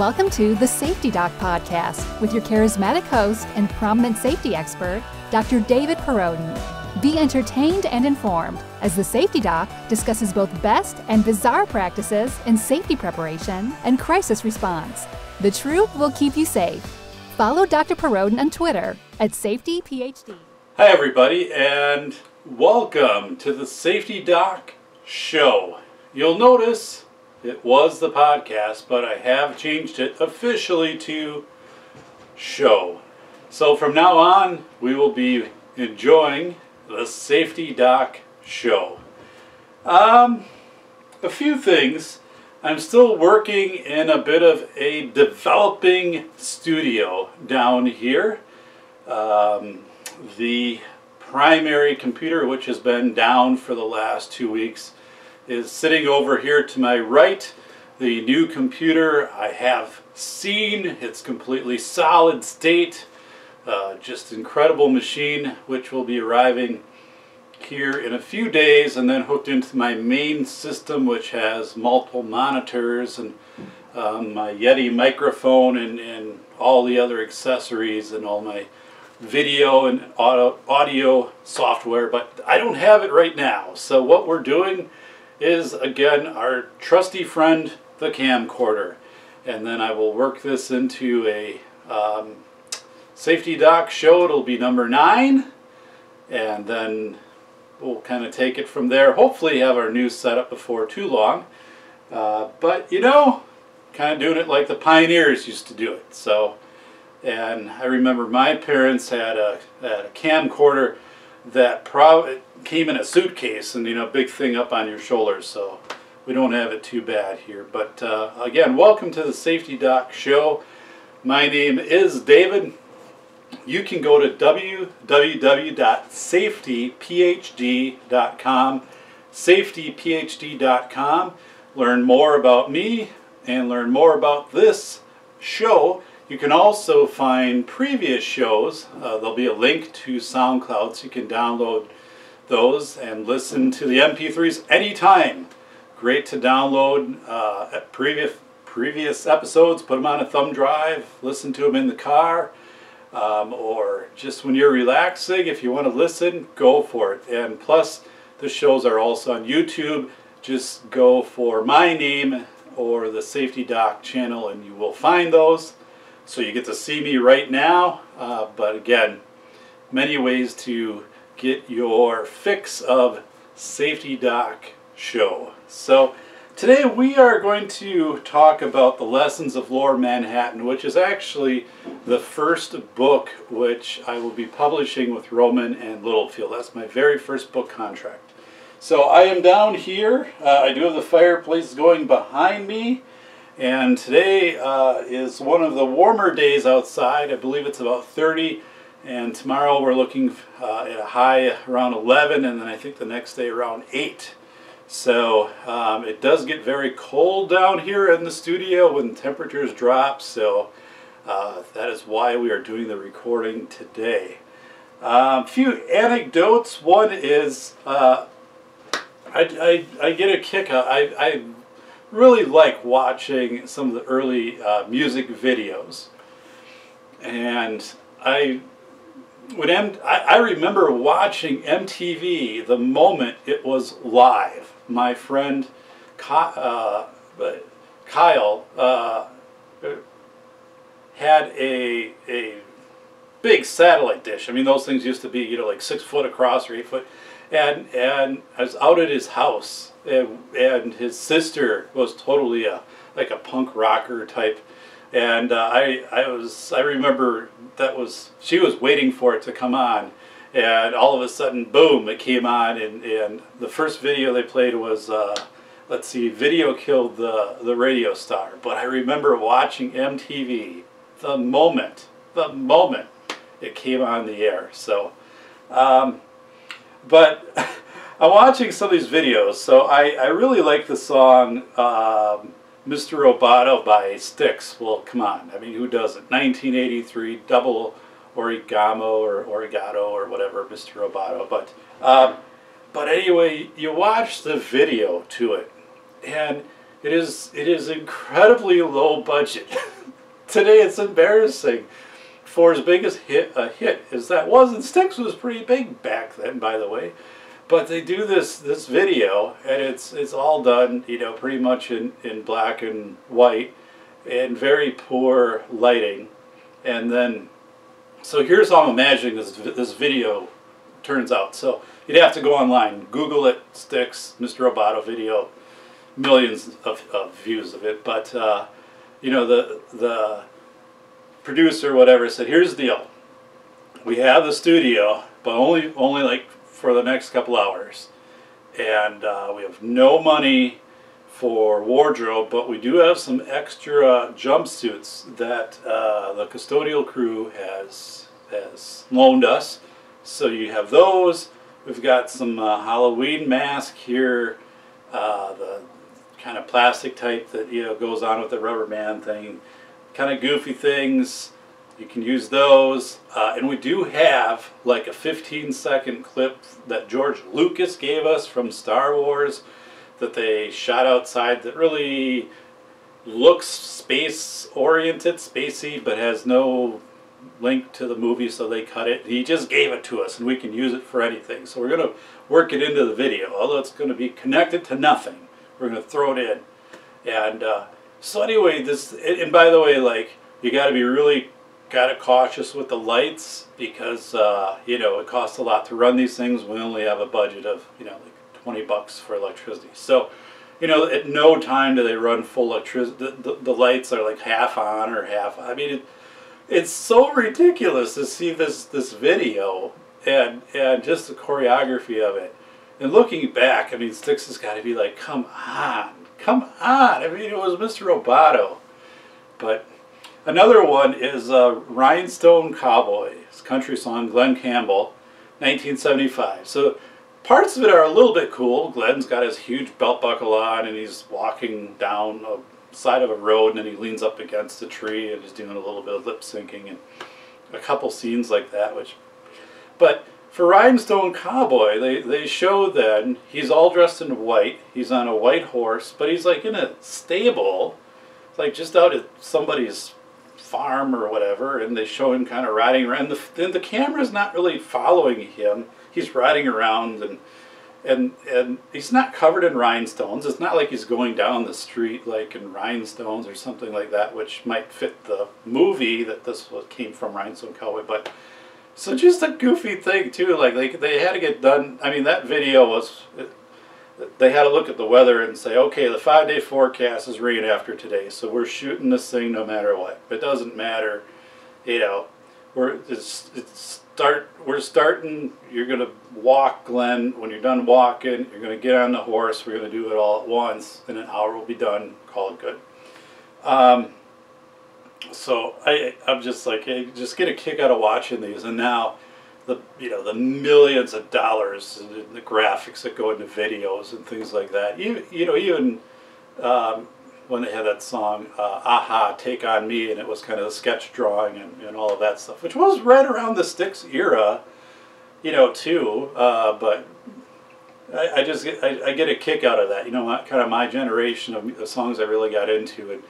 Welcome to the Safety Doc Podcast with your charismatic host and prominent safety expert, Dr. David Perodin. Be entertained and informed as the Safety Doc discusses both best and bizarre practices in safety preparation and crisis response. The truth will keep you safe. Follow Dr. Perodin on Twitter at SafetyPhD. Hi everybody, and welcome to the Safety Doc Show. You'll notice it was the podcast, but I have changed it officially to show. So from now on, we will be enjoying the Safety Doc Show. A few things. I'm still working in a bit of a developing studio down here. The primary computer, which has been down for the last 2 weeks, is sitting over here to my right. The new computer I have seen. It's completely solid state. Just incredible machine, which will be arriving here in a few days and then hooked into my main system, which has multiple monitors and my Yeti microphone and all the other accessories and all my video and audio software, but I don't have it right now. So what we're doing is, again, our trusty friend, the camcorder. And then I will work this into a Safety Doc show. It'll be number 9. And then we'll kind of take it from there. Hopefully have our new setup before too long. But, you know, kind of doing it like the pioneers used to do it. So, and I remember my parents had a camcorder that came in a suitcase and, you know, big thing up on your shoulders, so we don't have it too bad here. But again, welcome to the Safety Doc Show. My name is David. You can go to www.safetyphd.com, safetyphd.com, learn more about me and learn more about this show. You can also find previous shows. There'll be a link to SoundCloud, so you can download those and listen to the MP3s anytime. Great to download previous episodes, put them on a thumb drive, listen to them in the car, or just when you're relaxing. If you want to listen, go for it. And plus, the shows are also on YouTube. Just go for my name or the Safety Doc channel and you will find those. So you get to see me right now, but again, many ways to get your fix of Safety Doc Show. So today we are going to talk about the Lessons of Lower Manhattan, which is actually the first book which I will be publishing with Rowman and Littlefield. That's my very first book contract. So I am down here. I do have the fireplace going behind me. And today is one of the warmer days outside. I believe it's about 30. And tomorrow we're looking at a high around 11. And then I think the next day around 8. So it does get very cold down here in the studio when temperatures drop. So that is why we are doing the recording today. A few anecdotes. One is I get a kick out. I really like watching some of the early music videos, and I remember watching MTV the moment it was live. My friend Kyle had a big satellite dish. I mean, those things used to be, you know, like 6 foot across or 8 foot, and I was out at his house. And his sister was totally like a punk rocker type, and I remember she was waiting for it to come on, and all of a sudden, boom, it came on, and the first video they played was let's see, Video Killed the Radio Star. But I remember watching MTV the moment it came on the air. So, but. I'm watching some of these videos, so I really like the song Mr. Roboto by Styx. Well, come on, I mean, who doesn't? 1983, Double Origamo or Origato or whatever, Mr. Roboto. But anyway, you watch the video to it, and It is incredibly low budget. Today it's embarrassing for as big as a hit as that was, and Styx was pretty big back then, by the way. But they do this video, and it's all done, you know, pretty much in black and white, and very poor lighting. And then, so here's how I'm imagining this video turns out. So you'd have to go online, Google it, Styx, Mr. Roboto video, millions of views of it. But you know, the producer, whatever, said, here's the deal. We have the studio, but only like for the next couple hours. And we have no money for wardrobe, but we do have some extra jumpsuits that the custodial crew has loaned us. So you have those. We've got some Halloween mask here, the kind of plastic type that, you know, goes on with the rubber band thing, kind of goofy things. You can use those, and we do have like a 15-second clip that George Lucas gave us from Star Wars that they shot outside that really looks space-oriented, spacey, but has no link to the movie, so they cut it. He just gave it to us, and we can use it for anything. So we're going to work it into the video, although it's going to be connected to nothing. We're going to throw it in. And so anyway, and by the way, like, you got to be really cautious with the lights, because you know, it costs a lot to run these things. We only have a budget of, you know, like 20 bucks for electricity. So, you know, at no time do they run full electricity. The lights are like half on or half. I mean, it's so ridiculous to see this video and just the choreography of it. And looking back, I mean, Styx has got to be like, come on. I mean, it was Mr. Roboto. But another one is Rhinestone Cowboy, his country song, Glenn Campbell, 1975. So parts of it are a little bit cool. Glenn's got his huge belt buckle on, and he's walking down a side of a road, and then he leans up against a tree, and he's doing a little bit of lip syncing, and a couple scenes like that. But for Rhinestone Cowboy, they show then he's all dressed in white. He's on a white horse, but he's like in a stable, like just out at somebody's farm or whatever, and they show him kind of riding around. And the camera's not really following him. He's riding around, and he's not covered in rhinestones. It's not like he's going down the street like in rhinestones or something like that, which might fit the movie that came from, Rhinestone Cowboy. But so just a goofy thing too. Like they had to get done. I mean, that video was. They had to look at the weather and say, okay, the 5-day forecast is rain after today, so we're shooting this thing no matter what. It doesn't matter, you know. We're starting. You're gonna walk, Glenn. When you're done walking, you're gonna get on the horse. We're gonna do it all at once. In an hour, we'll be done. Call it good. So I'm just like, I just get a kick out of watching these, and now the millions of dollars and the graphics that go into videos and things like that. Even when they had that song, Aha, Take On Me, and it was kind of the sketch drawing and all of that stuff, which was right around the Styx era, you know, too. But I get a kick out of that, you know, kind of my generation of songs I really got into, and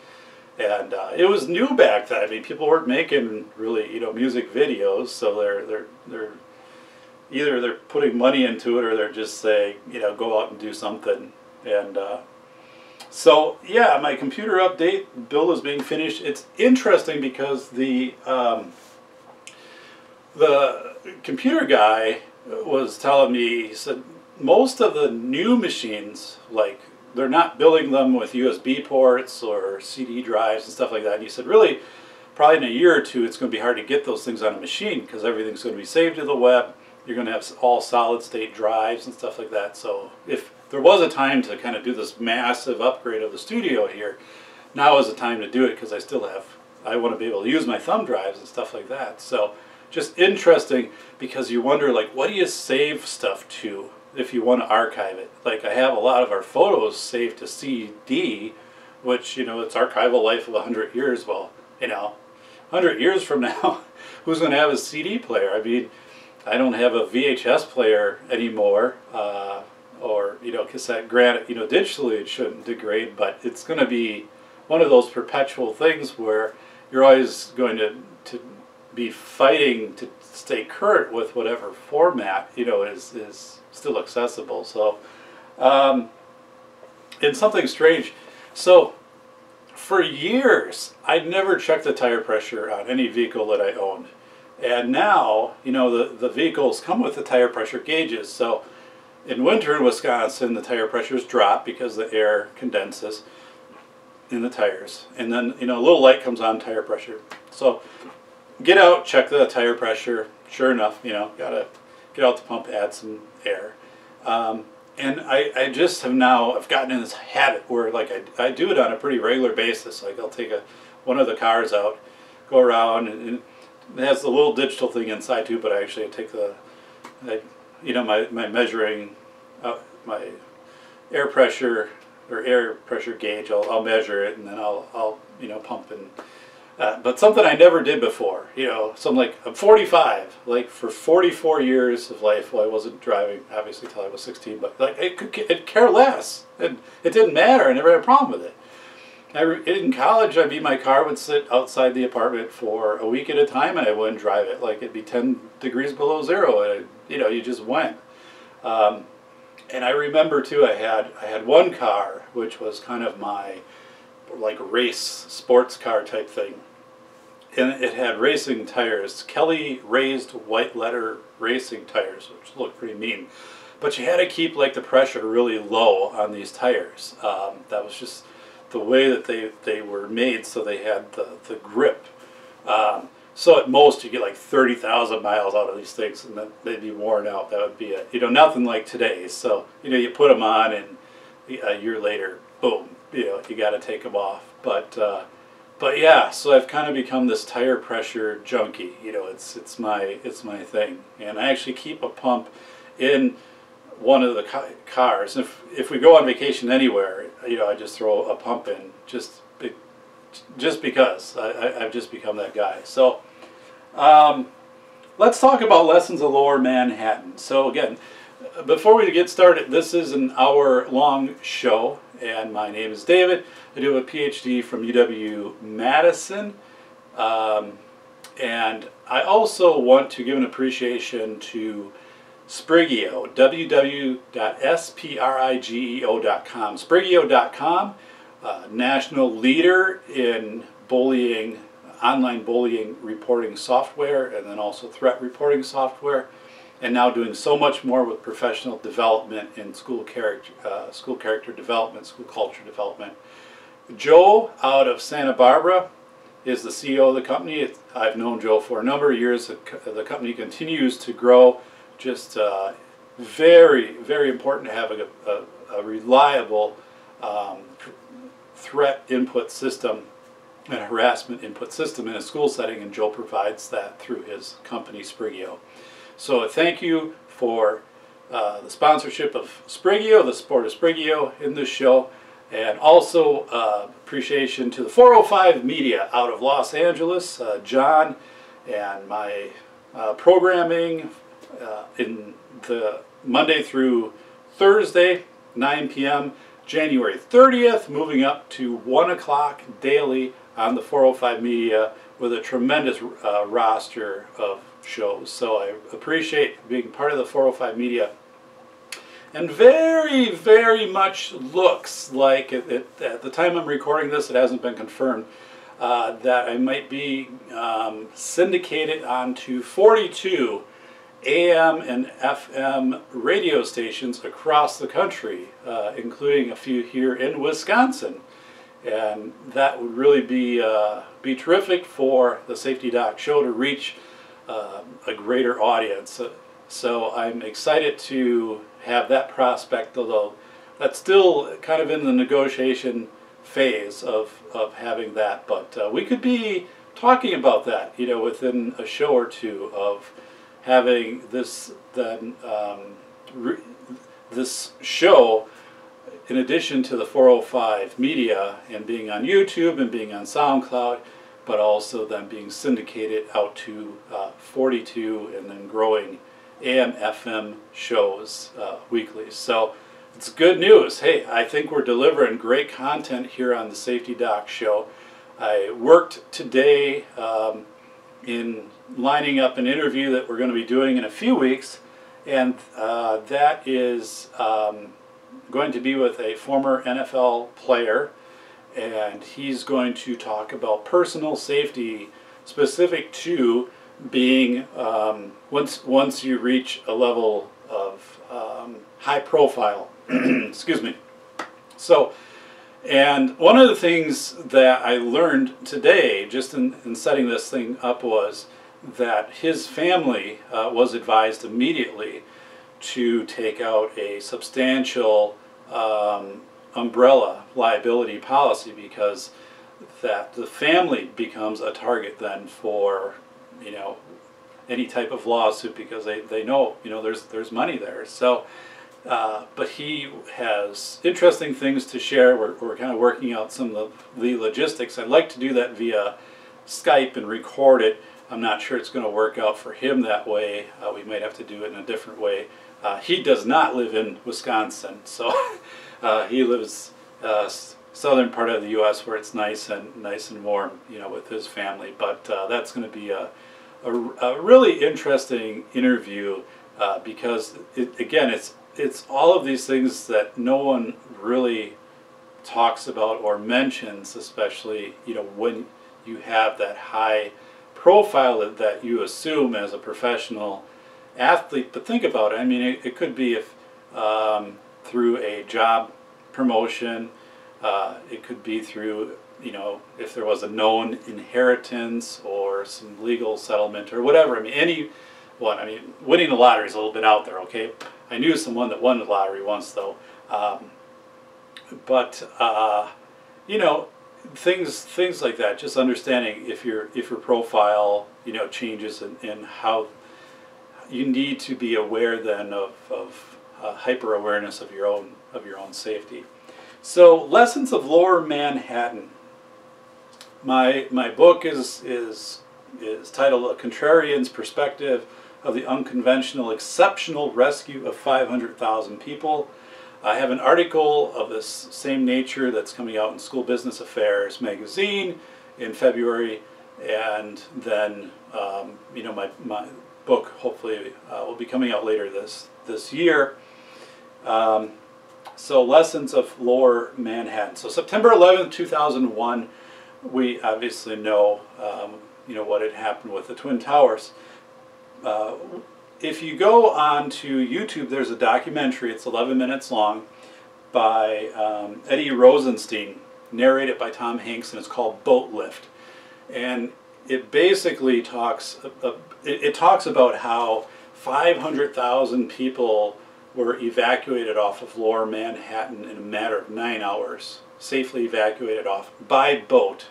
it was new back then. I mean, people weren't making really, you know, music videos, so they're either they're putting money into it, or they're just saying, you know, go out and do something. And so yeah, my computer update build is being finished. It's interesting because the computer guy was telling me, he said most of the new machines, like, they're not building them with USB ports or CD drives and stuff like that. And he said, really, probably in a year or two, it's going to be hard to get those things on a machine, because everything's going to be saved to the web. You're going to have all solid-state drives and stuff like that. So if there was a time to kind of do this massive upgrade of the studio here, now is the time to do it, because I want to be able to use my thumb drives and stuff like that. So just interesting, because you wonder, like, what do you save stuff to if you want to archive it? Like, I have a lot of our photos saved to CD, which, you know, it's archival life of 100 years. Well, you know, 100 years from now, who's going to have a CD player? I mean, I don't have a VHS player anymore. or cassette. Granted, digitally it shouldn't degrade, but it's going to be one of those perpetual things where you're always going to be fighting to stay current with whatever format is still accessible. So and something strange. So for years I never checked the tire pressure on any vehicle that I owned, and now the vehicles come with the tire pressure gauges. So in winter in Wisconsin, the tire pressures drop because the air condenses in the tires, and then a little light comes on, tire pressure. So get out, check the tire pressure. Sure enough, gotta get out the pump, add some air. And I just I've gotten in this habit where I do it on a pretty regular basis. Like I'll take one of the cars out, go around, and it has the little digital thing inside too, but I actually take my measuring, my air pressure or air pressure gauge. I'll measure it, and then I'll pump in. But something I never did before, so I'm 45, for 44 years of life. Well, I wasn't driving obviously till I was 16, but it care less. It didn't matter. I never had a problem with it. In college, my car would sit outside the apartment for a week at a time, and I wouldn't drive it. It'd be 10 degrees below zero, and you just went. And I remember too, I had one car which was kind of my race sports car type thing, and it had racing tires, Kelly raised white letter racing tires, which looked pretty mean, but you had to keep the pressure really low on these tires. That was just the way that they were made, so they had the grip. So at most you get 30,000 miles out of these things, and then they'd be worn out. That would be it. Nothing like today. So you put them on, and a year later, boom, you got to take them off. But yeah, so I've kind of become this tire pressure junkie. It's my thing, and I actually keep a pump in one of the cars. If we go on vacation anywhere, I just throw a pump in just because I've just become that guy. So let's talk about Lessons of Lower Manhattan. So again, before we get started, this is an hour-long show, and my name is David. I do have a PhD from UW-Madison, and I also want to give an appreciation to Sprigeo, www.sprigeo.com. Sprigeo.com, national leader in bullying, online bullying reporting software, and then also threat reporting software, and now doing so much more with professional development in school character development, school culture development. Joe out of Santa Barbara is the CEO of the company. I've known Joe for a number of years. The company continues to grow. Just very, very important to have a reliable threat input system and harassment input system in a school setting, and Joe provides that through his company Sprigeo. So thank you for the sponsorship of Sprigeo, the support of Sprigeo in this show, and also appreciation to the 405 Media out of Los Angeles, John, and my programming in the Monday through Thursday, 9 p.m., January 30th, moving up to 1 o'clock daily on the 405 Media with a tremendous roster of shows. So I appreciate being part of the 405 Media. And very, very much looks like, at the time I'm recording this, it hasn't been confirmed, that I might be syndicated onto 42 AM and FM radio stations across the country, including a few here in Wisconsin. And that would really be terrific for the Safety Doc show to reach a greater audience. So I'm excited to have that prospect, although that's still kind of in the negotiation phase of having that. But we could be talking about that, within a show or two of having this this show, in addition to the 405 Media and being on YouTube and being on SoundCloud, but also then being syndicated out to 42 and then growing AM/FM shows weekly. So it's good news. Hey, I think we're delivering great content here on the Safety Doc Show. I worked today in lining up an interview that we're going to be doing in a few weeks, and that is going to be with a former NFL player, and he's going to talk about personal safety specific to being once you reach a level of high profile. Excuse me. So, and one of the things that I learned today, just in setting this thing up, was that his family was advised immediately to take out a substantial umbrella liability policy, because that the family becomes a target then for, you know, any type of lawsuit, because they know, you know, there's money there. So but he has interesting things to share. We're kind of working out some of the logistics. I'd like to do that via Skype and record it. I'm not sure it's going to work out for him that way. We might have to do it in a different way. He does not live in Wisconsin, so he lives southern part of the U.S. where it's nice and warm, you know, with his family. But that's going to be a really interesting interview because again, it's all of these things that no one really talks about or mentions, especially, you know, when you have that high profile that you assume as a professional athlete. But think about it. I mean, it could be if through a job promotion, it could be through, you know, if there was a known inheritance or some legal settlement or whatever. I mean, anyone. I mean, winning the lottery is a little bit out there, okay? I knew someone that won the lottery once, though. You know, things like that. Just understanding if your profile, you know, changes and how you need to be aware then of hyper awareness of your own safety. So, Lessons of Lower Manhattan. My book is titled A Contrarian's Perspective of the Unconventional Exceptional Rescue of 500,000 People. I have an article of this same nature that's coming out in School Business Affairs magazine in February, and then you know, my book hopefully will be coming out later this year. So, Lessons of Lower Manhattan. So, September 11th, 2001, we obviously know you know, what had happened with the Twin Towers. If you go on to YouTube, there's a documentary, it's 11 minutes long, by Eddie Rosenstein, narrated by Tom Hanks, and it's called Boat Lift. And it basically talks about how 500,000 people were evacuated off of Lower Manhattan in a matter of 9 hours, safely evacuated off by boat.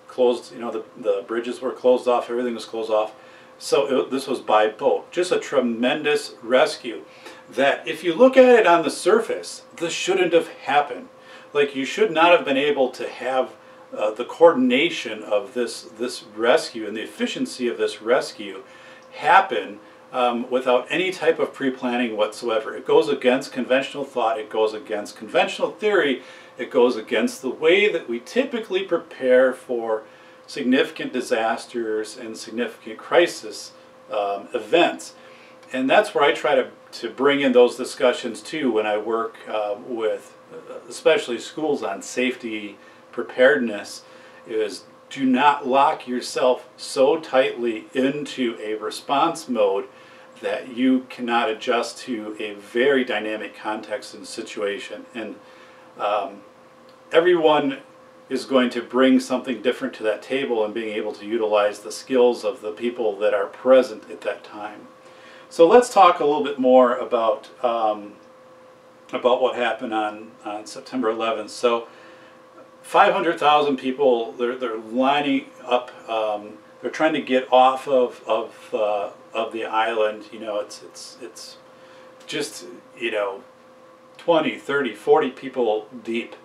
Closed, you know, the bridges were closed off, everything was closed off. So this was by boat. Just a tremendous rescue that, if you look at it on the surface, this shouldn't have happened. Like, you should not have been able to have the coordination of this rescue and the efficiency of this rescue happen without any type of pre-planning whatsoever. It goes against conventional thought. It goes against conventional theory. It goes against the way that we typically prepare for significant disasters and significant crisis events. And that's where I try to bring in those discussions too when I work with especially schools on safety preparedness, is do not lock yourself so tightly into a response mode that you cannot adjust to a very dynamic context and situation. And everyone is going to bring something different to that table, and being able to utilize the skills of the people that are present at that time. So let's talk a little bit more about what happened on September 11th. So 500,000 people, they're lining up, they're trying to get off of the island. You know, it's just, you know, 20, 30, 40 people deep.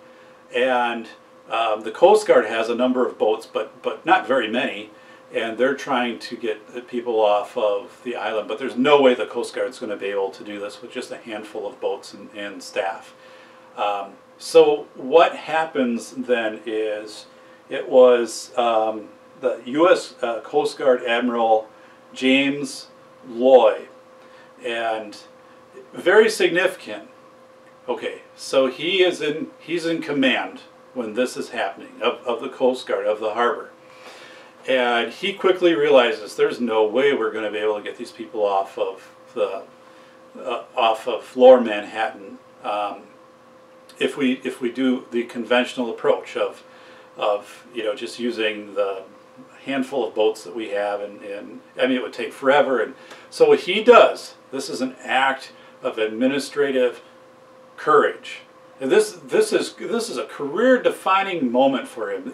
And the Coast Guard has a number of boats, but not very many. and they're trying to get the people off of the island. But there's no way the Coast Guard's going to be able to do this with just a handful of boats and staff. So what happens then is it was the U.S. Coast Guard Admiral James Loy, and very significant. Okay, so he's in command when this is happening of the Coast Guard, of the harbor. And he quickly realizes there's no way we're going to be able to get these people off of Lower Manhattan if we do the conventional approach of just using the handful of boats that we have, and I mean it would take forever. And so what he does, this is an act of administrative courage. And this is a career-defining moment for him.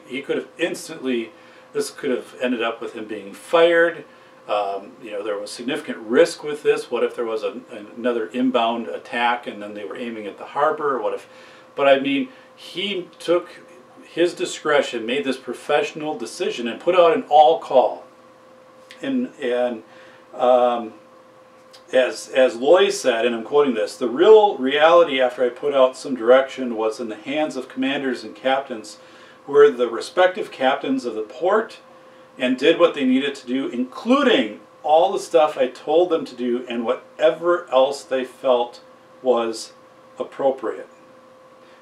He could have instantly. This could have ended up with him being fired. There was significant risk with this. What if there was another inbound attack and then they were aiming at the harbor? What if? But I mean, he took his discretion, made this professional decision, and put out an all call. And as Loy said, and I'm quoting this, the real reality after I put out some direction was in the hands of commanders and captains who were the respective captains of the port and did what they needed to do, including all the stuff I told them to do and whatever else they felt was appropriate.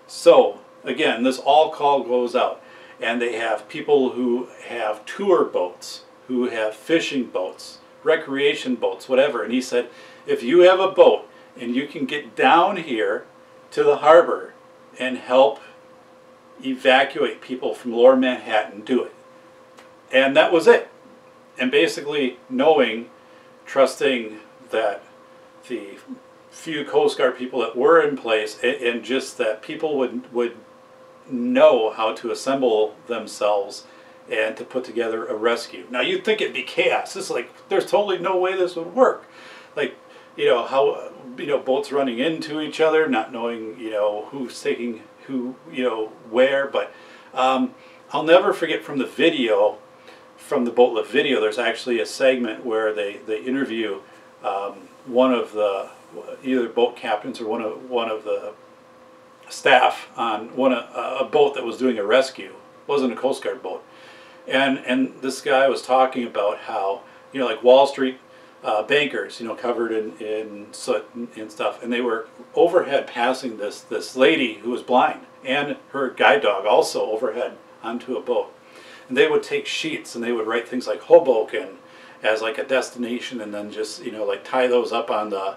So, again, this all call goes out, and they have people who have tour boats, who have fishing boats, recreation boats, whatever. And he said, if you have a boat and you can get down here to the harbor and help evacuate people from Lower Manhattan, do it. And that was it. And basically trusting that the few Coast Guard people that were in place, and just that people would know how to assemble themselves and to put together a rescue. Now you'd think it'd be chaos. It's like there's totally no way this would work. Like, how boats running into each other, not knowing who's taking who where. But I'll never forget from the video, from the boat lift video, there's actually a segment where they interview one of the either boat captains or one of the staff on a boat that was doing a rescue. It wasn't a Coast Guard boat. And this guy was talking about how, like Wall Street bankers, covered in soot and stuff, and they were overhead passing this lady who was blind, and her guide dog also overhead onto a boat. And they would take sheets and they would write things like Hoboken as like a destination, and then just like tie those up on the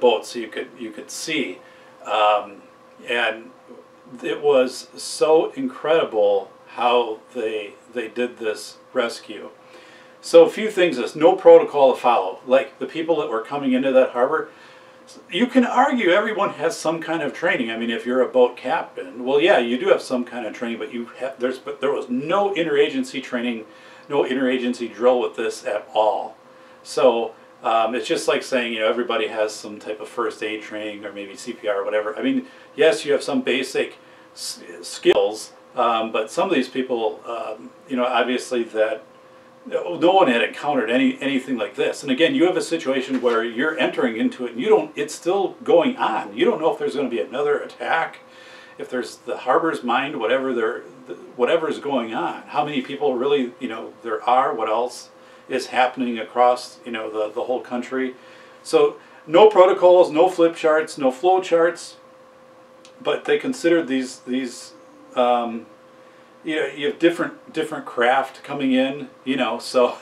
boat so you could see. And it was so incredible how they did this rescue. So a few things, there's no protocol to follow. Like the people that were coming into that harbor, you can argue everyone has some kind of training. I mean, if you're a boat captain, well, yeah, you do have some kind of training, but there was no interagency training, no interagency drill with this at all. So it's just like saying, everybody has some type of first aid training or maybe CPR or whatever. I mean, yes, you have some basic skills, but some of these people, obviously that no one had encountered anything like this. And again, you have a situation where you're entering into it and it's still going on. You don't know if there's going to be another attack, if there's the harbor's mined, whatever is going on. How many people really, there are, what else is happening across, the whole country. So no protocols, no flip charts, no flow charts, but they considered these you have different craft coming in, so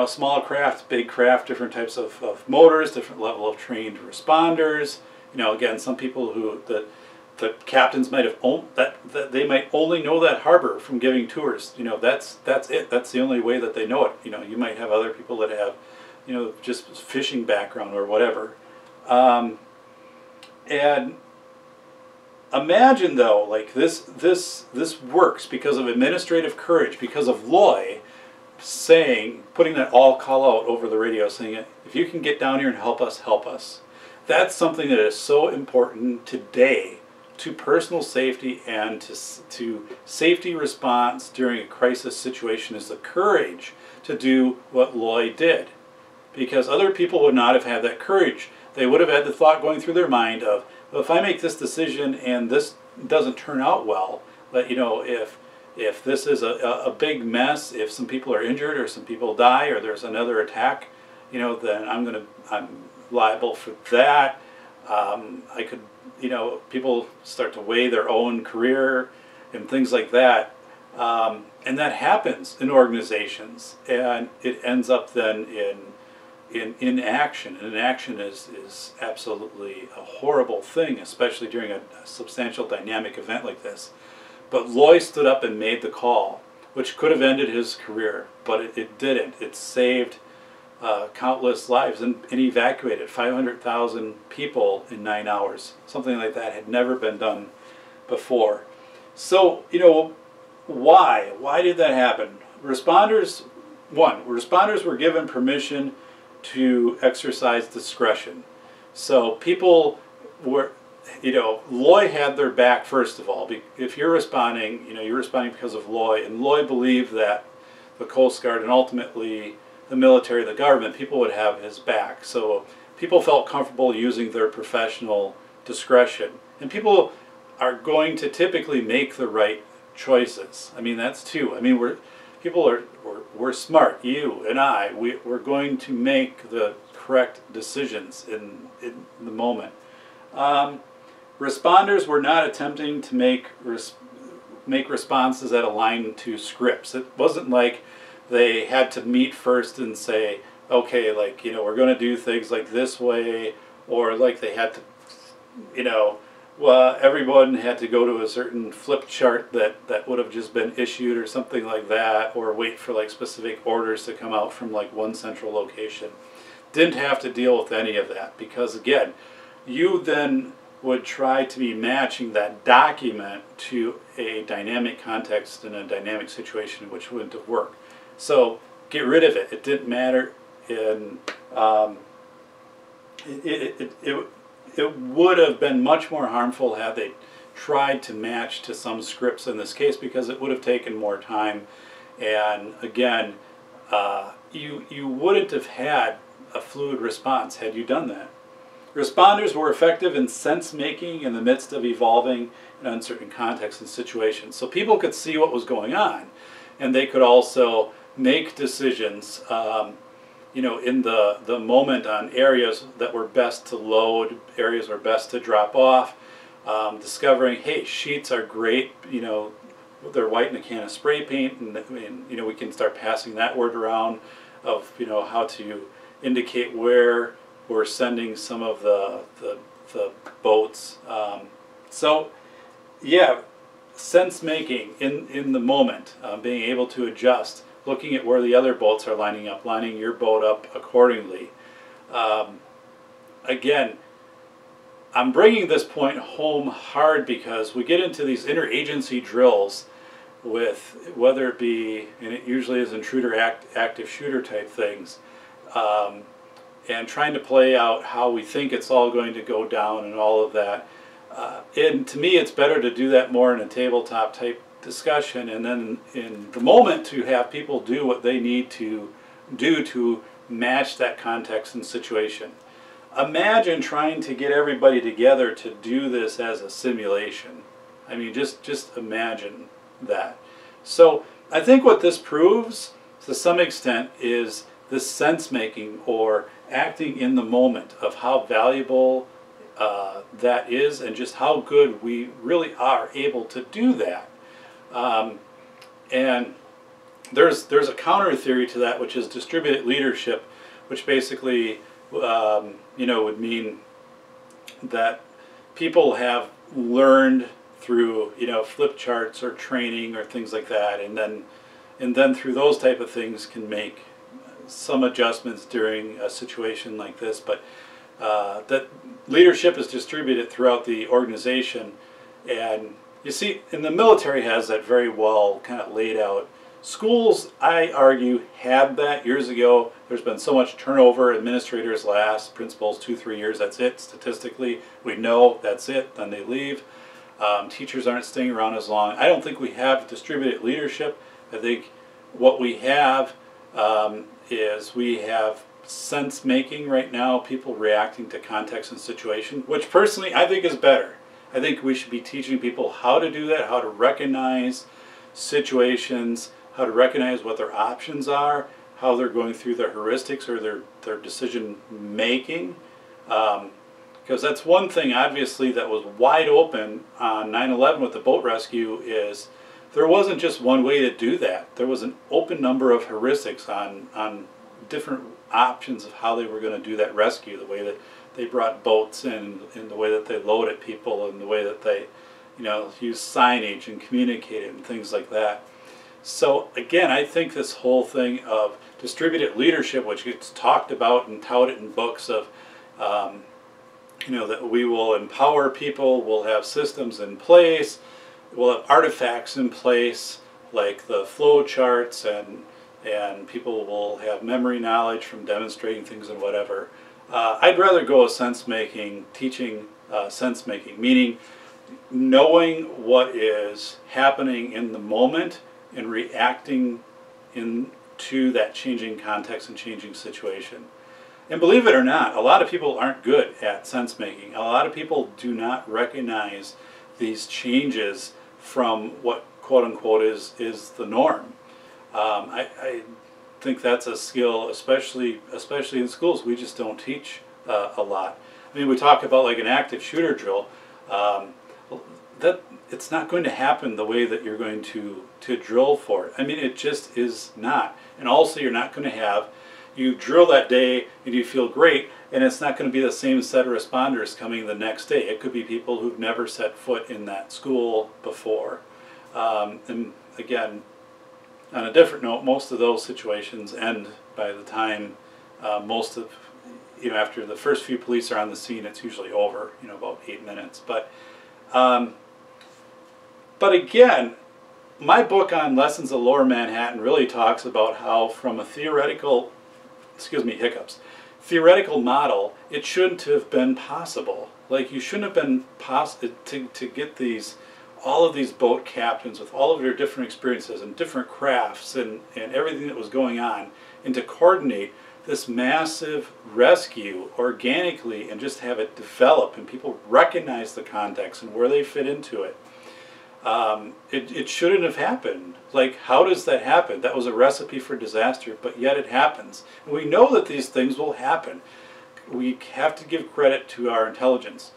small craft, big craft, different types of motors, different level of trained responders. Again, some people who the captains might have that they might only know that harbor from giving tours. That's it. That's the only way that they know it. You might have other people that have, just fishing background or whatever. And imagine though, like this works because of administrative courage, because of Loy putting that all call out over the radio, saying, if you can get down here and help us, help us. That's something that is so important today to personal safety and to safety response during a crisis situation is the courage to do what Lloyd did. Because other people would not have had that courage. They would have had the thought going through their mind of, well, if I make this decision and this doesn't turn out well, but if this is a big mess, if some people are injured or some people die or there's another attack, then I'm liable for that. I could, people start to weigh their own career and things like that. And that happens in organizations, and it ends up then in action. And inaction is absolutely a horrible thing, especially during a substantial dynamic event like this. But Loy stood up and made the call, which could have ended his career, but it didn't. It saved countless lives and evacuated 500,000 people in 9 hours. Something like that had never been done before. So, why? Why did that happen? Responders were given permission to exercise discretion. So people were, Loy had their back, first of all. If you're responding, you're responding because of Loy, and Loy believed that the Coast Guard and ultimately the military, the government, people would have his back. So people felt comfortable using their professional discretion. And people are going to typically make the right choices. I mean, that's two. I mean, we're smart. You and I, we're going to make the correct decisions in the moment. Responders were not attempting to make responses that aligned to scripts. It wasn't like they had to meet first and say, okay, we're going to do things like this way, or like they had to, well, everyone had to go to a certain flip chart that would have just been issued or something like that, or wait for specific orders to come out from one central location. Didn't have to deal with any of that, because again, you then would try to be matching that document to a dynamic context and a dynamic situation, which wouldn't have worked. So get rid of it. It didn't matter. And it would have been much more harmful had they tried to match to some scripts in this case, because it would have taken more time. And again, you wouldn't have had a fluid response had you done that. Responders were effective in sense-making in the midst of evolving and uncertain contexts and situations. So people could see what was going on, and they could also make decisions in the moment on areas that were best to load, areas were best to drop off, discovering, hey, sheets are great, they're white in a can of spray paint, and we can start passing that word around of, how to indicate where we're sending some of the boats. So, yeah, sense making in the moment, being able to adjust, looking at where the other boats are lining up, lining your boat up accordingly. Again, I'm bringing this point home hard because we get into these interagency drills with, whether it be, and it usually is intruder active shooter type things, and trying to play out how we think it's all going to go down and all of that. And to me, it's better to do that more in a tabletop type discussion, and then in the moment to have people do what they need to do to match that context and situation. Imagine trying to get everybody together to do this as a simulation. I mean, just imagine that. So I think what this proves to some extent is this sense making or acting in the moment of how valuable that is, and just how good we really are able to do that. And there's a counter theory to that, which is distributed leadership, which basically would mean that people have learned through flip charts or training or things like that, and then through those type of things can make some adjustments during a situation like this. But that leadership is distributed throughout the organization, and you see, and the military has that very well kind of laid out. Schools, I argue, had that years ago. There's been so much turnover. Administrators last, principals 2-3 years, that's it. Statistically, we know that's it, then they leave. Teachers aren't staying around as long. I don't think we have distributed leadership. I think what we have is we have sense making right now, people reacting to context and situation, which personally I think is better. I think we should be teaching people how to do that, how to recognize situations, how to recognize what their options are, how they're going through their heuristics or their decision making. Because that's one thing obviously that was wide open on 9/11 with the boat rescue, is there wasn't just one way to do that. There was an open number of heuristics on different options of how they were going to do that rescue, the way that they brought boats in the way that they loaded people, and the way that they, used signage and communicated and things like that. So again, I think this whole thing of distributed leadership, which gets talked about and touted in books of, that we will empower people, we'll have systems in place, we'll have artifacts in place, like the flow charts, and people will have memory knowledge from demonstrating things and whatever. I'd rather go with sense-making, teaching sense-making, meaning knowing what is happening in the moment and reacting to that changing context and changing situation. And believe it or not, a lot of people aren't good at sense-making. A lot of people do not recognize these changes from what quote-unquote is the norm. I think that's a skill, especially in schools. We just don't teach a lot. I mean, we talk about like an active shooter drill. That it's not going to happen the way that you're going to drill for it. I mean, it just is not. And also, you're not going to have, you drill that day and you feel great, and it's not going to be the same set of responders coming the next day. It could be people who've never set foot in that school before. And again, on a different note, most of those situations end by the time after the first few police are on the scene, it's usually over, about 8 minutes. But again, my book on Lessons of Lower Manhattan really talks about how from a theoretical model, it shouldn't have been possible. Like, you shouldn't have been possible to get all of these boat captains with all of their different experiences and different crafts and everything that was going on, and to coordinate this massive rescue organically and just have it develop and people recognize the context and where they fit into it. It shouldn't have happened. Like, how does that happen? That was a recipe for disaster, but yet it happens. And we know that these things will happen. We have to give credit to our intelligence.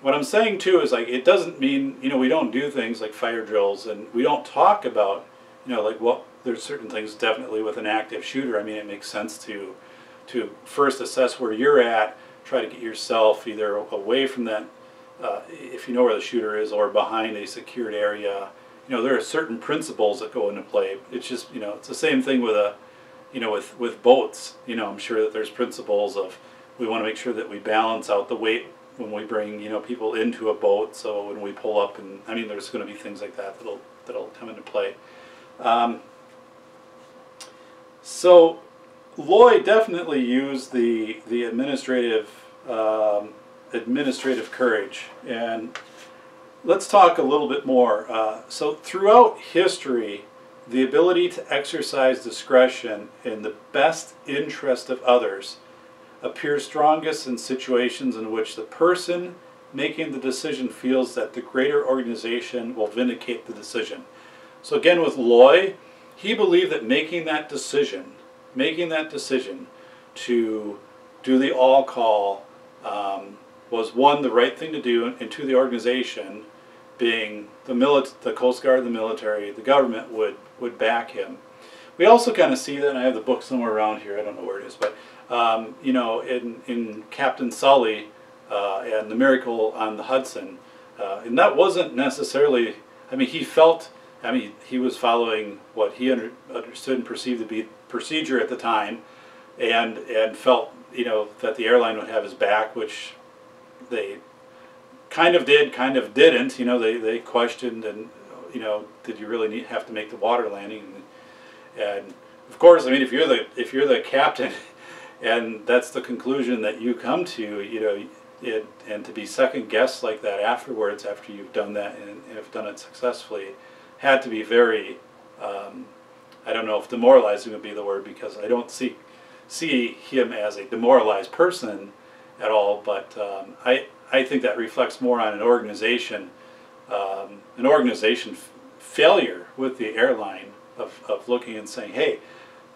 What I'm saying too is, like, it doesn't mean, we don't do things like fire drills, and we don't talk about, there's certain things definitely with an active shooter. I mean, it makes sense to first assess where you're at, try to get yourself either away from that, if you know where the shooter is, or behind a secured area. There are certain principles that go into play. It's just, it's the same thing with with boats. I'm sure that there's principles of, we want to make sure that we balance out the weight when we bring, people into a boat. So when we pull up, and I mean, there's going to be things like that that'll come into play. So Lloyd definitely used the administrative courage, and let's talk a little bit more. So throughout history, the ability to exercise discretion in the best interest of others appears strongest in situations in which the person making the decision feels that the greater organization will vindicate the decision. So again, with Loy, he believed that making that decision to do the all call was, one, the right thing to do, and two, the organization, being the Coast Guard, the military, the government, would back him. We also kind of see that, and I have the book somewhere around here, I don't know where it is, but in Captain Sully and the Miracle on the Hudson, and that wasn't necessarily, he was following what he understood and perceived to be procedure at the time, and felt, that the airline would have his back, which they kind of did, kind of didn't. They questioned, and did you really have to make the water landing? And of course, if you're the captain, and that's the conclusion that you come to, and to be second guessed like that afterwards, after you've done that and have done it successfully, had to be very, I don't know if demoralizing would be the word, because I don't see him as a demoralized person at all, but I think that reflects more on an organization failure with the airline of looking and saying, hey,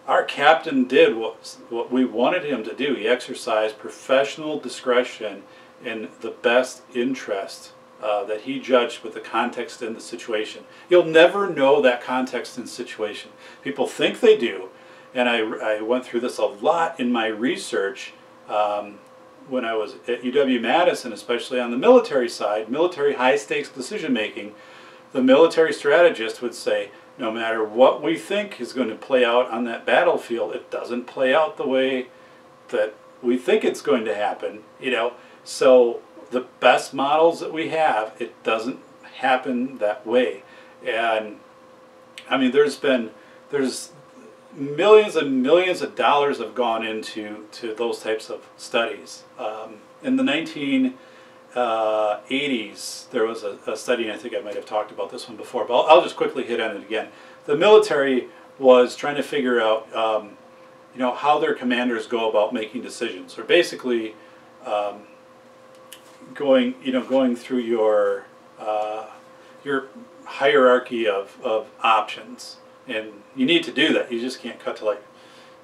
our captain did what we wanted him to do. He exercised professional discretion in the best interest that he judged with the context and the situation. You'll never know that context and situation. People think they do, and I went through this a lot in my research when I was at UW-Madison, especially on the military side, military high-stakes decision-making. The military strategist would say, no matter what we think is going to play out on that battlefield, it doesn't play out the way that we think it's going to happen, you know. So the best models that we have, it doesn't happen that way. And I mean, there's millions and millions of dollars have gone into those types of studies. In the 1980s, there was a study, and I think I might have talked about this one before, but I'll just quickly hit on it again. The military was trying to figure out, you know, how their commanders go about making decisions, or basically going through your hierarchy of options. And you need to do that. You just can't cut to like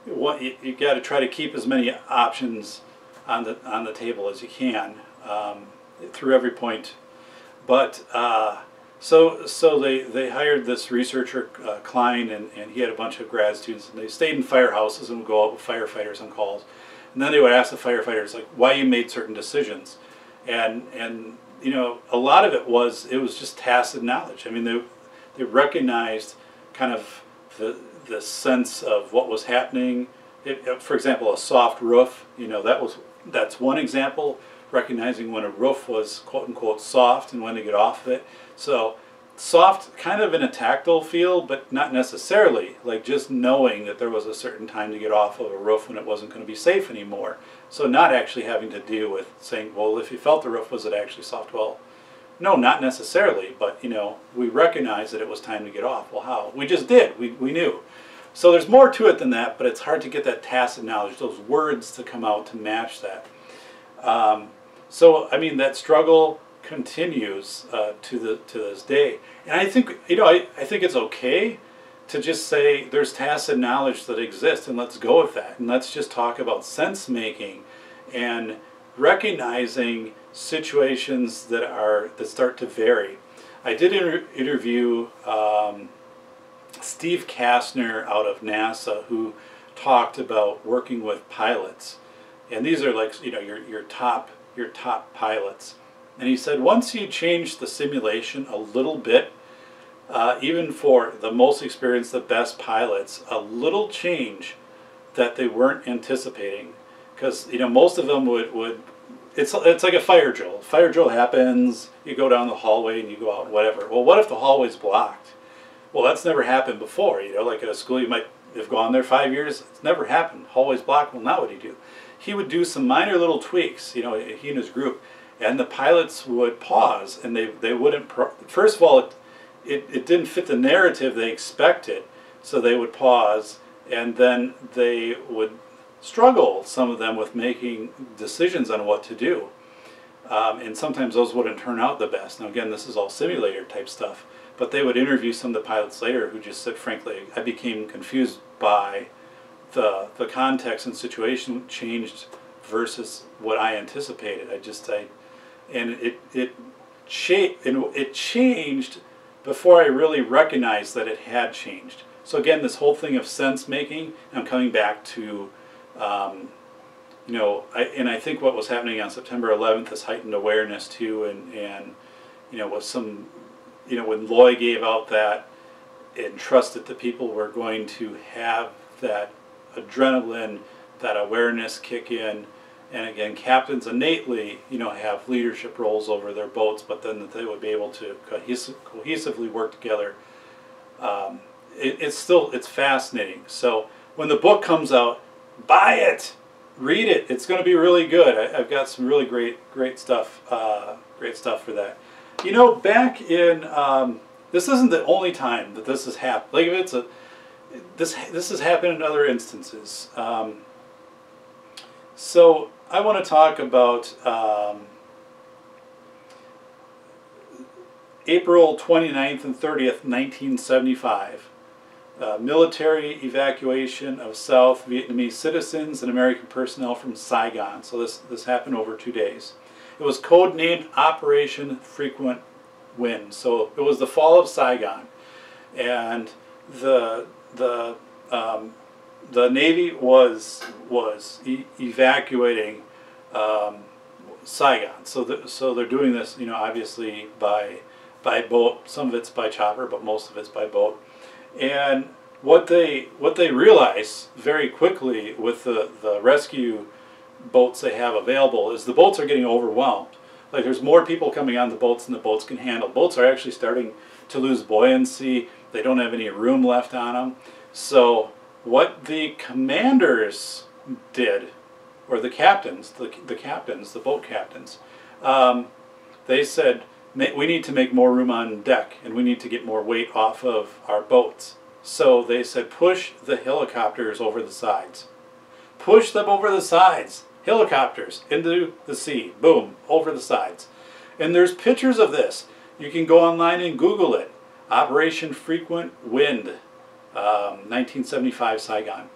what you got to try to keep as many options on the table as you can through every point. But so they hired this researcher Klein, and he had a bunch of grad students, and they stayed in firehouses and would go out with firefighters on calls, and then they would ask the firefighters like why you made certain decisions, and you know, a lot of it was just tacit knowledge. I mean, they recognized kind of the sense of what was happening. For example, a soft roof, you know, that's one example, recognizing when a roof was quote unquote soft and when to get off of it. So soft kind of in a tactile field, but not necessarily, like just knowing that there was a certain time to get off of a roof when it wasn't going to be safe anymore. So not actually having to deal with saying, well, if you felt the roof, was it actually soft? Well, no, not necessarily, but you know, we recognized that it was time to get off. Well, how? We just did. We knew. So there's more to it than that, but it's hard to get that tacit knowledge, those words to come out to match that. So I mean, that struggle continues to this day, and I think, you know, I think it's okay to just say there's tacit knowledge that exists, and let's go with that, and let's just talk about sense making and recognizing situations that start to vary. I did interview Steve Kastner out of NASA, who talked about working with pilots, and these are like, you know, your top pilots, and he said once you change the simulation a little bit, even for the most experienced, the best pilots, a little change that they weren't anticipating, because you know, most of them would it's like a fire drill. Fire drill happens, you go down the hallway and you go out, whatever. Well, what if the hallway's blocked? Well, that's never happened before. You know, like at a school you might have gone there 5 years, it's never happened. Hallway's blocked. Well, now what do you do? He would do some minor little tweaks, you know, he and his group, and the pilots would pause, and they wouldn't, first of all, it didn't fit the narrative they expected, so they would pause, and then they would struggle, some of them, with making decisions on what to do. And sometimes those wouldn't turn out the best. Now again, this is all simulator type stuff, but they would interview some of the pilots later who just said, frankly, I became confused by the context and situation changed versus what I anticipated. And it changed before I really recognized that it had changed. So again, this whole thing of sense making, I'm coming back to, you know, I think what was happening on September 11th, this heightened awareness too, and you know, with some, you know, when Loy gave out that and trusted that people were going to have that adrenaline, that awareness kick in, and again, captains innately, you know, have leadership roles over their boats, but then that they would be able to cohesively work together. It's fascinating. So when the book comes out, buy it. read it. It's going to be really good. I've got some really great stuff for that. You know, back in this isn't the only time that this has happened. Like, if it's this has happened in other instances. So I want to talk about April 29th and 30th, 1975. Military evacuation of South Vietnamese citizens and American personnel from Saigon. So this happened over 2 days. It was codenamed Operation Frequent Wind. So it was the fall of Saigon, and the Navy was evacuating Saigon. So they're doing this, you know, obviously by boat. Some of it's by chopper, but most of it's by boat. And what they realize very quickly with the rescue boats they have available is the boats are getting overwhelmed. Like, there's more people coming on the boats than the boats can handle. Boats are actually starting to lose buoyancy. They don't have any room left on them. So what the commanders did, or the captains, the boat captains, they said, we need to make more room on deck, and we need to get more weight off of our boats. So they said, push the helicopters over the sides. Push them over the sides. Helicopters into the sea. Boom, over the sides. And there's pictures of this. You can go online and Google it. Operation Frequent Wind, 1975 Saigon.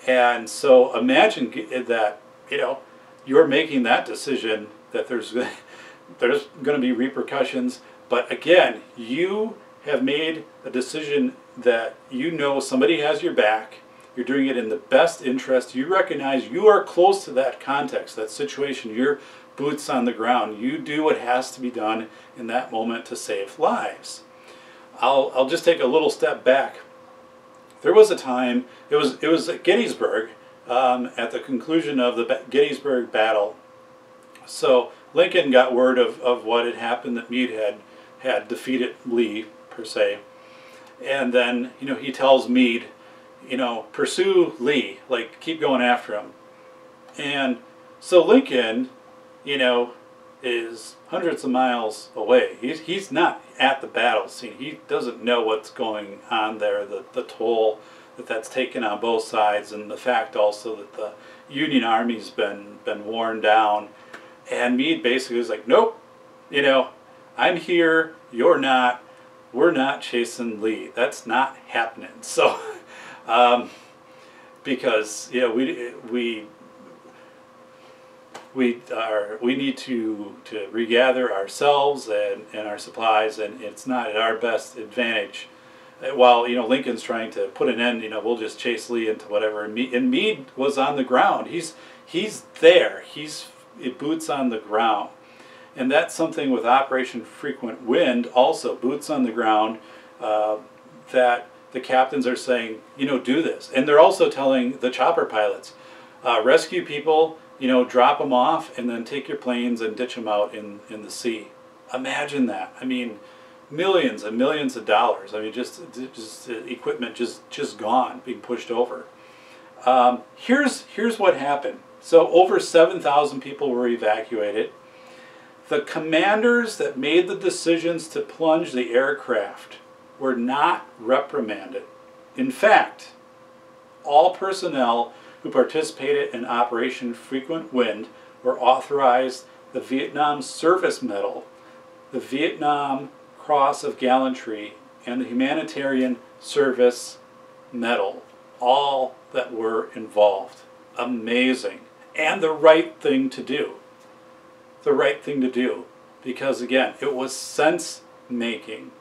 And so imagine that, you know, you're making that decision, that there's going to be repercussions, but again, you have made a decision that you know somebody has your back. You're doing it in the best interest. You recognize you are close to that context, that situation. Your boots on the ground. You do what has to be done in that moment to save lives. I'll just take a little step back. There was a time, it was at Gettysburg, at the conclusion of the Gettysburg battle. So Lincoln got word of what had happened, that Meade had defeated Lee, per se. And then, you know, he tells Meade, you know, pursue Lee, like, keep going after him. And so Lincoln, you know, is hundreds of miles away. He's not at the battle scene. He doesn't know what's going on there, the toll that's taken on both sides, and the fact also that the Union Army's been worn down. And Meade basically was like, nope, you know, I'm here, you're not, we're not chasing Lee. That's not happening. So, because, you know, we need to regather ourselves and our supplies, and it's not at our best advantage. While, you know, Lincoln's trying to put an end, you know, we'll just chase Lee into whatever. And Meade was on the ground. He's there. He's boots on the ground. And that's something with Operation Frequent Wind, also boots on the ground, that the captains are saying, you know, do this. And they're also telling the chopper pilots, rescue people, you know, drop them off, and then take your planes and ditch them out in the sea. Imagine that. I mean, millions and millions of dollars. I mean, just equipment just gone, being pushed over. Here's what happened. So over 7,000 people were evacuated. The commanders that made the decisions to plunge the aircraft were not reprimanded. In fact, all personnel who participated in Operation Frequent Wind were authorized the Vietnam Service Medal, the Vietnam Cross of Gallantry, and the Humanitarian Service Medal. All that were involved. Amazing. And the right thing to do. The right thing to do. Because again, it was sense-making.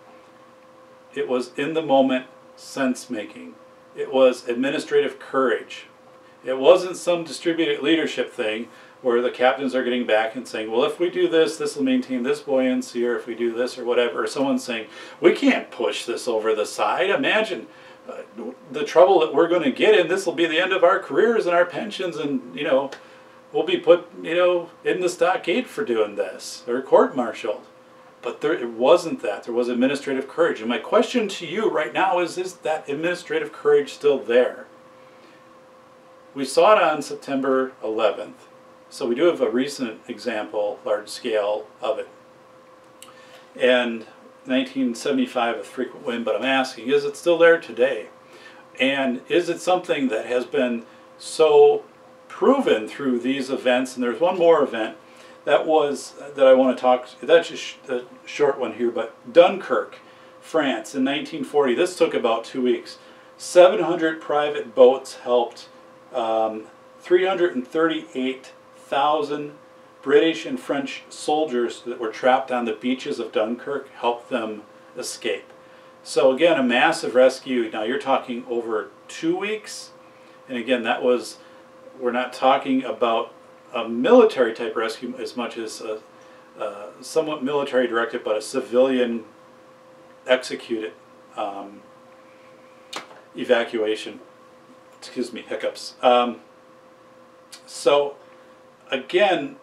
It was in the moment sense-making. It was administrative courage. It wasn't some distributed leadership thing where the captains are getting back and saying, well, if we do this, this will maintain this buoyancy, or if we do this or whatever. Or someone's saying, we can't push this over the side. Imagine the trouble that we're going to get in. This will be the end of our careers and our pensions, and, you know, we'll be put, you know, in the stockade for doing this, or court-martialed. But it wasn't that. There was administrative courage. And my question to you right now is that administrative courage still there? we saw it on September 11th. So we do have a recent example, large scale, of it. And 1975 with frequent wind, but I'm asking, is it still there today? And is it something that has been so proven through these events? And there's one more event that I want to talk, that's just a short one here, but Dunkirk, France in 1940. This took about 2 weeks. 700 private boats helped 338,000 British and French soldiers that were trapped on the beaches of Dunkirk, helped them escape. So again, a massive rescue. Now you're talking over 2 weeks. And again, we're not talking about a military type rescue as much as a somewhat military directed, but a civilian executed evacuation. Excuse me, hiccups. So again,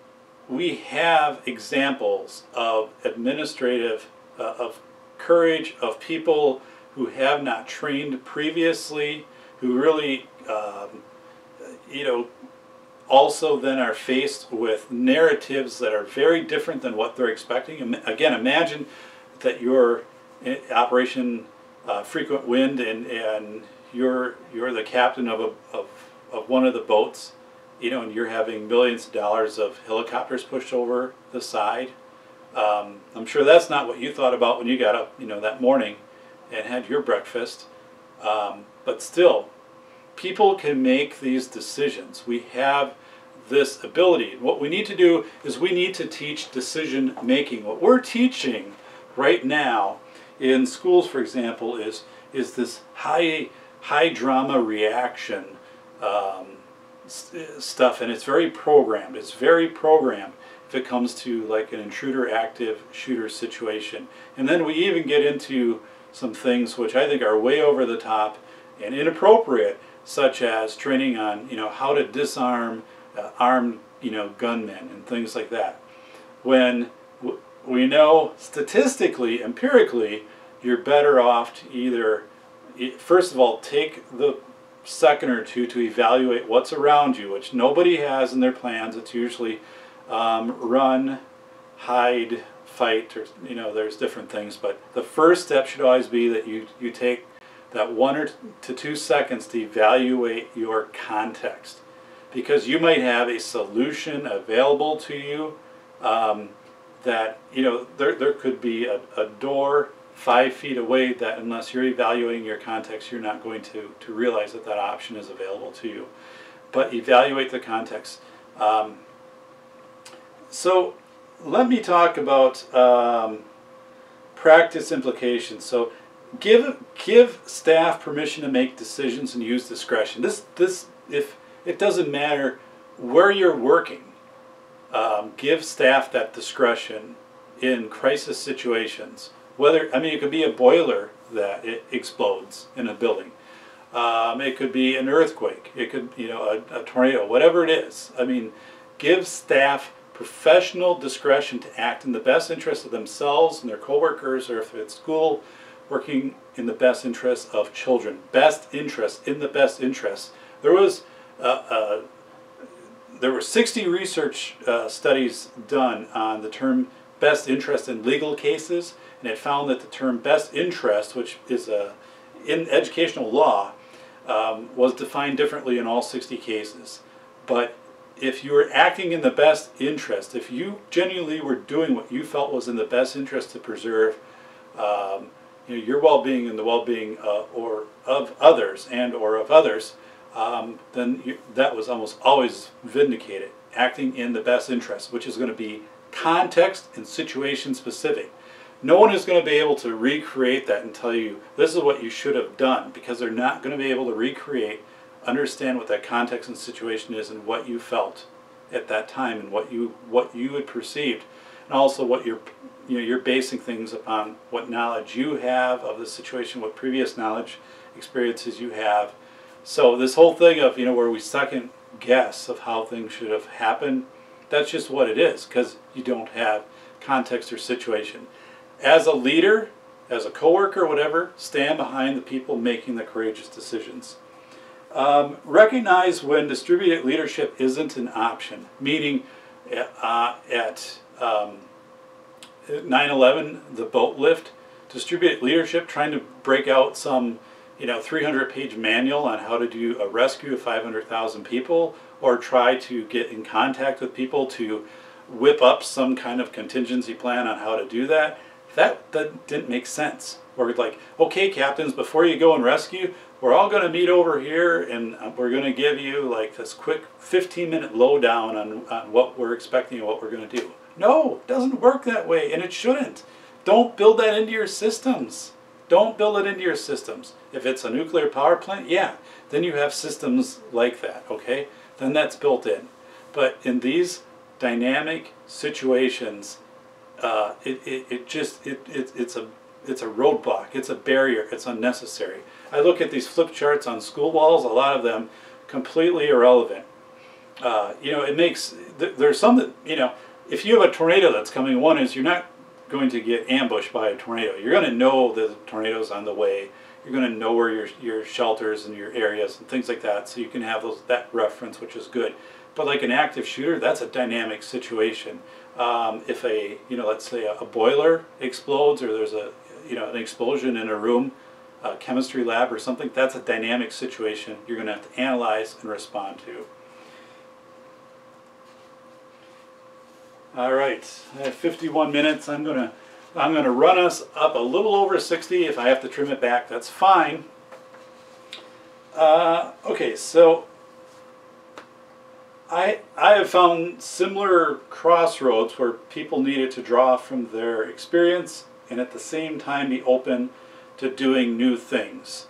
we have examples of administrative, of courage, of people who have not trained previously, who really, also then are faced with narratives that are very different than what they're expecting. Again, imagine that you're in Operation Frequent Wind, and you're the captain of one of the boats, and you're having millions of dollars of helicopters pushed over the side. I'm sure that's not what you thought about when you got up, that morning and had your breakfast. But still, people can make these decisions. We have this ability. What we need to do is we need to teach decision making. What we're teaching right now in schools, for example, is this high drama reaction stuff, and it's very programmed. It's very programmed if it comes to like an intruder active shooter situation. And then we even get into some things which I think are way over the top and inappropriate, such as training on how to disarm armed gunmen and things like that. When we know statistically, empirically, you're better off to either, first of all, take the second or two to evaluate what's around you, which nobody has in their plans. It's usually run, hide, fight, or there's different things. But the first step should always be that you take that 1 to 2 seconds to evaluate your context, because you might have a solution available to you that there could be a door 5 feet away that, unless you're evaluating your context, you're not going to realize that option is available to you. But evaluate the context. So let me talk about practice implications. So give staff permission to make decisions and use discretion. If it doesn't matter where you're working, give staff that discretion in crisis situations. It could be a boiler that it explodes in a building. It could be an earthquake. It could, a tornado, whatever it is. Give staff professional discretion to act in the best interest of themselves and their coworkers, or if it's school, working in the best interest of children. Best interest, in the best interest. There were 60 research studies done on the term best interest in legal cases, and it found that the term best interest, which is in educational law, was defined differently in all 60 cases. But if you were acting in the best interest, if you genuinely were doing what you felt was in the best interest to preserve your well-being and the well-being or of others, then that was almost always vindicated. Acting in the best interest, which is going to be context and situation specific. No one is going to be able to recreate that and tell you this is what you should have done, because they're not going to be able to understand what that context and situation is and what you felt at that time and what you had perceived, and also what you're basing things upon, what knowledge you have of the situation, what previous knowledge, experiences you have. So this whole thing of where we second guess of how things should have happened, that's just what it is, because you don't have context or situation. As a leader, as a coworker, whatever, stand behind the people making the courageous decisions. Recognize when distributed leadership isn't an option, meaning at 9/11, the boat lift, distributed leadership trying to break out some 300-page manual on how to do a rescue of 500,000 people, or try to get in contact with people to whip up some kind of contingency plan on how to do that. That didn't make sense. Or like, okay, captains, before you go and rescue, we're all going to meet over here and we're going to give you like this quick 15-minute lowdown on what we're expecting and what we're going to do. No, it doesn't work that way, and it shouldn't. Don't build that into your systems. Don't build it into your systems. If it's a nuclear power plant, yeah, then you have systems like that, okay? Then that's built in. But in these dynamic situations, it's a roadblock, it's a barrier, it's unnecessary. I look at these flip charts on school walls, a lot of them completely irrelevant. It makes, there's some that, if you have a tornado that's coming, one is you're not going to get ambushed by a tornado. You're going to know the tornado's on the way. You're going to know where your shelters and your areas and things like that, so you can have that reference, which is good. But like an active shooter, that's a dynamic situation. If let's say a boiler explodes, or there's an explosion in a room, a chemistry lab or something, that's a dynamic situation you're going to have to analyze and respond to. All right, I have 51 minutes. I'm gonna run us up a little over 60. If I have to trim it back, that's fine. Okay, so I have found similar crossroads where people needed to draw from their experience and at the same time be open to doing new things.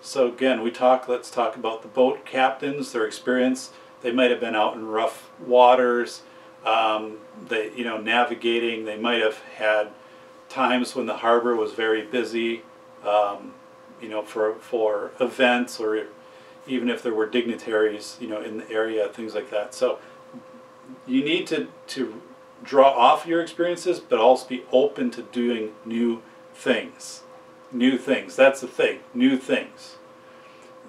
So again, let's talk about the boat captains, their experience. They might have been out in rough waters, navigating. They might have had times when the harbor was very busy, for events, or even if there were dignitaries, in the area, things like that. So you need to draw off your experiences, but also be open to doing new things. New things, that's the thing, new things.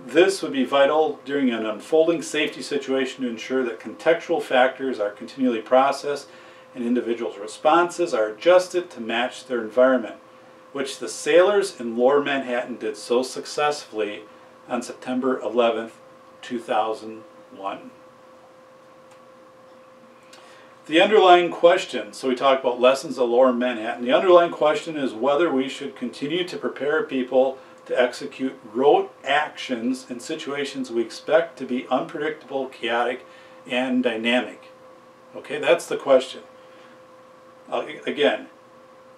This would be vital during an unfolding safety situation to ensure that contextual factors are continually processed and individuals' responses are adjusted to match their environment, which the sailors in Lower Manhattan did so successfully on September 11th, 2001. The underlying question, so we talked about lessons of Lower Manhattan. The underlying question is whether we should continue to prepare people to execute rote actions in situations we expect to be unpredictable, chaotic, and dynamic. Okay, that's the question. Again,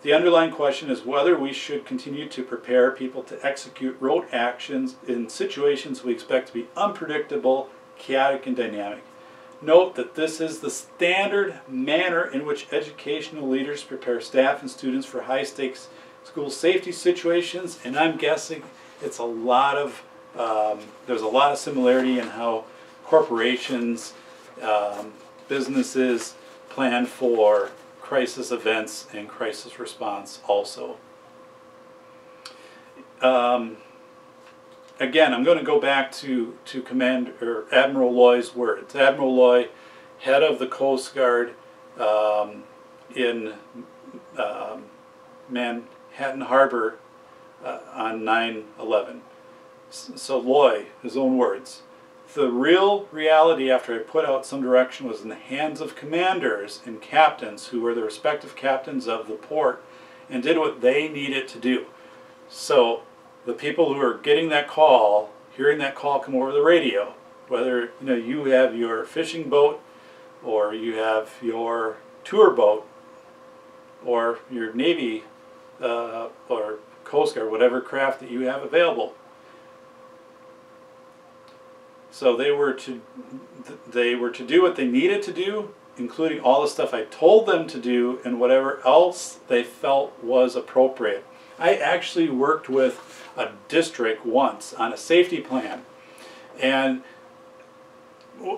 the underlying question is whether we should continue to prepare people to execute rote actions in situations we expect to be unpredictable, chaotic, and dynamic. Note that this is the standard manner in which educational leaders prepare staff and students for high-stakes school safety situations, and I'm guessing it's there's a lot of similarity in how corporations, businesses plan for crisis events and crisis response also. Again, I'm going to go back to Admiral Loy's words. Admiral Loy, head of the Coast Guard in Manhattan Harbor on 9/11. So Loy, his own words, the real reality after I put out some direction was in the hands of commanders and captains who were the respective captains of the port and did what they needed to do. So the people who are getting that call, hearing that call come over the radio, whether you have your fishing boat or you have your tour boat or your Navy or Coast Guard, whatever craft that you have available. So they were to do what they needed to do, including all the stuff I told them to do and whatever else they felt was appropriate. I actually worked with a district once on a safety plan, and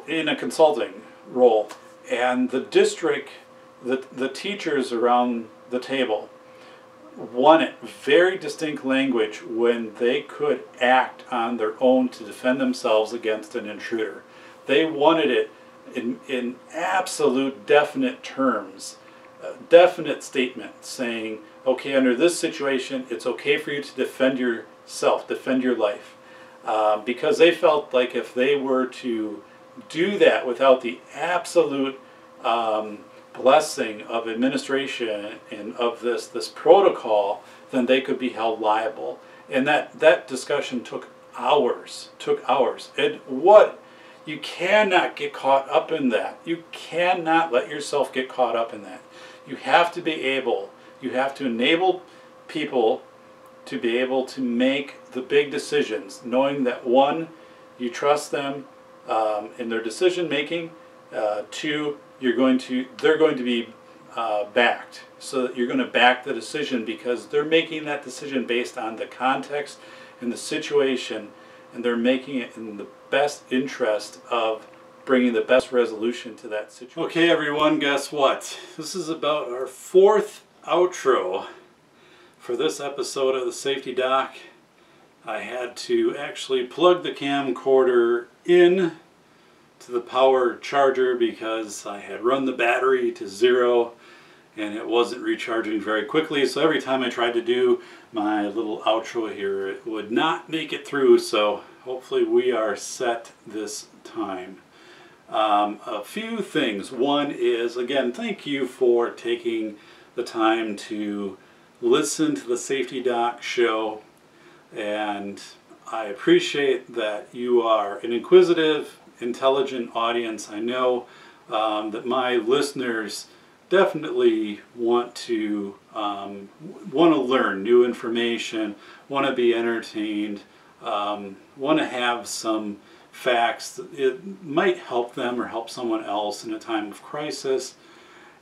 in a consulting role, and the district, the teachers around the table wanted very distinct language when they could act on their own to defend themselves against an intruder. They wanted it in absolute definite terms, definite statement saying, okay, under this situation, it's okay for you to defend yourself, defend your life. Because they felt like if they were to do that without the absolute blessing of administration and of this protocol, then they could be held liable. And that discussion took hours. And you cannot get caught up in that. You cannot let yourself get caught up in that. You have to enable people to be able to make the big decisions, knowing that one, you trust them in their decision making. Two, they're going to be backed, so that you're going to back the decision because they're making that decision based on the context and the situation, and they're making it in the best interest of bringing the best resolution to that situation. Okay, everyone, guess what? This is about our 4th outro for this episode of the Safety Doc. I had to actually plug the camcorder in to the power charger because I had run the battery to 0 and it wasn't recharging very quickly, so every time I tried to do my little outro here, it would not make it through. So hopefully we are set this time. A few things. One is, again, thank you for taking the time to listen to the Safety Doc show, and I appreciate that you are an inquisitive, intelligent audience. I know that my listeners definitely want to learn new information, want to be entertained, want to have some facts that it might help them or help someone else in a time of crisis.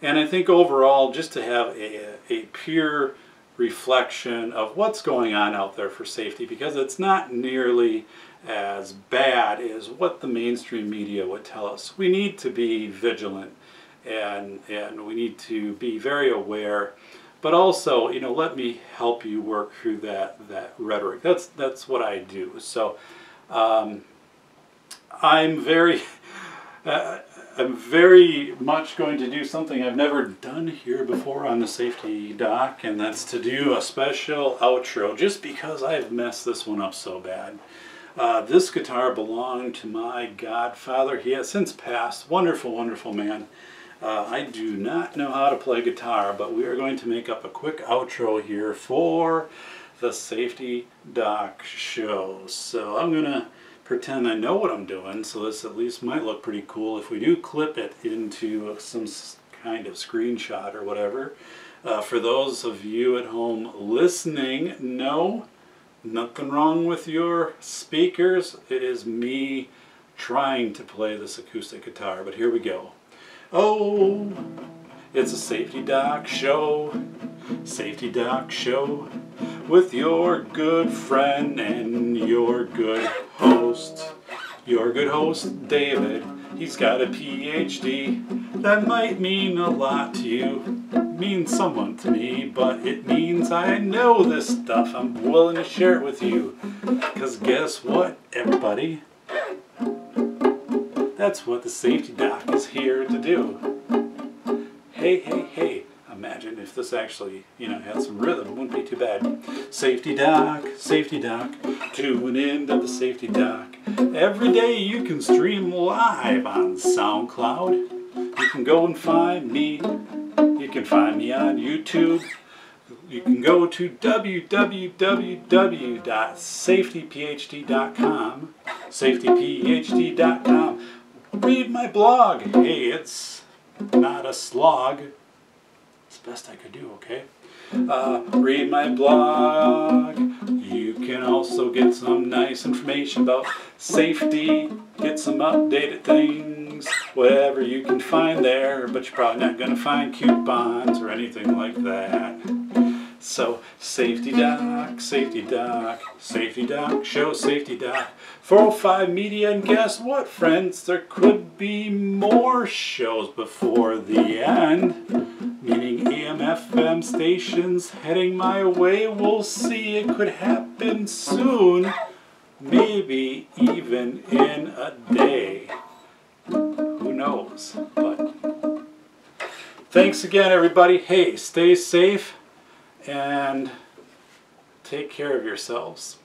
And I think overall, just to have a pure reflection of what's going on out there for safety, because it's not nearly as bad as what the mainstream media would tell us. We need to be vigilant, and we need to be very aware, but also, you know, let me help you work through that rhetoric. That's what I do. So I'm very much going to do something I've never done here before on the Safety Doc, and that's to do a special outro, just because I've messed this one up so bad. This guitar belonged to my godfather. He has since passed. Wonderful, wonderful man. I do not know how to play guitar, but we are going to make up a quick outro here for the Safety Doc show. So I'm going to pretend I know what I'm doing, so this at least might look pretty cool if we do clip it into some kind of screenshot or whatever. For those of you at home listening, no, nothing wrong with your speakers. It is me trying to play this acoustic guitar, but here we go. Oh, it's a Safety Doc show, Safety Doc show, with your good friend and your good host. Your good host, David. He's got a PhD. That might mean a lot to you. It means somewhat to me, but it means I know this stuff. I'm willing to share it with you. Because guess what, everybody? That's what the Safety Doc is here to do. Hey, hey, hey. Imagine if this actually, had some rhythm. Wouldn't be too bad. Safety Doc, tune into the Safety Doc. Every day you can stream live on SoundCloud. You can go and find me. You can find me on YouTube. You can go to www.safetyphd.com. Safetyphd.com. Read my blog. Hey, it's not a slog. It's the best I could do, okay? Read my blog. You can also get some nice information about safety, get some updated things, whatever you can find there, but you're probably not going to find coupons or anything like that. So, Safety Doc, Safety Doc, Safety Doc, show Safety Doc, 405 Media, and guess what, friends? There could be more shows before the end, meaning EMF FM stations heading my way. We'll see, it could happen soon, maybe even in a day. Who knows? But thanks again, everybody. Hey, stay safe and take care of yourselves.